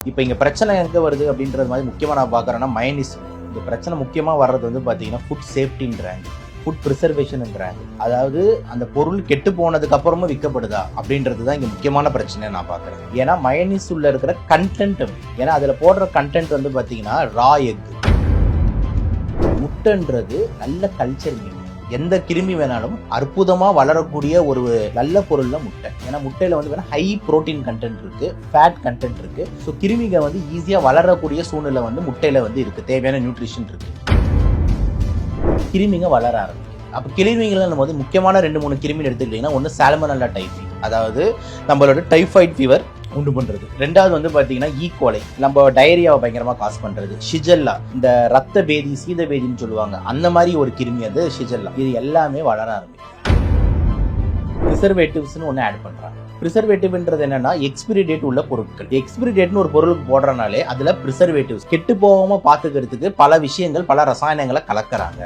இப்போ இங்கே பிரச்சனை எங்கே வருது அப்படின்றது மாதிரி முக்கியமாக நான் பார்க்குறேன்னா மயனிஸ். இந்த பிரச்சனை முக்கியமாக வர்றது வந்து பார்த்தீங்கன்னா ஃபுட் சேஃப்டின்றாங்க, ஃபுட் ப்ரிசர்வேஷன்ன்றாங்க. அதாவது அந்த பொருள் கெட்டு போனதுக்கு அப்புறமும் விற்கப்படுதா அப்படின்றது தான் இங்கே முக்கியமான பிரச்சனை நான் பார்க்குறேன். ஏன்னா மயனிஸ் உள்ள இருக்கிற கண்டென்ட், ஏன்னா அதில் போடுற கண்டென்ட் வந்து பார்த்தீங்கன்னா ரா எக். முட்டைன்றது நல்ல கல்ச்சர் மீன், எந்த கிருமி வேணாலும் அற்புதமாக வளரக்கூடிய ஒரு நல்ல பொருள்ல முட்டை. ஏன்னா முட்டையில வந்து ஹை புரோட்டீன் கண்டென்ட் இருக்கு, ஃபேட் கண்டென்ட் இருக்கு. ஸோ கிருமிகள் வந்து ஈஸியாக வளரக்கூடிய சூழ்நிலை வந்து முட்டையில வந்து இருக்கு, தேவையான நியூட்ரிஷன் இருக்கு. கிருமிங்க வளர ஆரம்பிக்கும். அப்போ கிருமிகள் போது முக்கியமான 2-3 கிருமி எடுத்துக்கிட்டீங்கன்னா, ஒன்று சால்மனெல்லா டைஃபி, அதாவது நம்மளோட டைஃபாய்டு ஃபீவர் உண்டு பண்றது. ரெண்டாவது வந்து பாத்தீங்கன்னா ஈகோலை, நம்ம டயரியாவை பயங்கரமா காசு பண்றது. ஷிஜெல்லா, இந்த ரத்த பேதி சீத பேதின்னு சொல்லுவாங்க, அந்த மாதிரி ஒரு கிருமி அது ஷிஜெல்லா. இது எல்லாமே வளர ஆரம்பிக்கும். ப்ரிசர்வேட்டிவ்ஸ்னு ஒன்று ஆட் பண்றாங்க. ப்ரிசர்வேட்டிவ்ன்றது என்னன்னா எக்ஸ்பிரி டேட் உள்ள பொருட்கள். எக்ஸ்பிரி டேட்னு ஒரு பொருளுக்கு போடுறனாலே அதுல ப்ரிசர்வேட்டிவ்ஸ் கெட்டு போகாம பாத்துக்கிறதுக்கு பல விஷயங்கள், பல ரசாயனங்களை கலக்குறாங்க.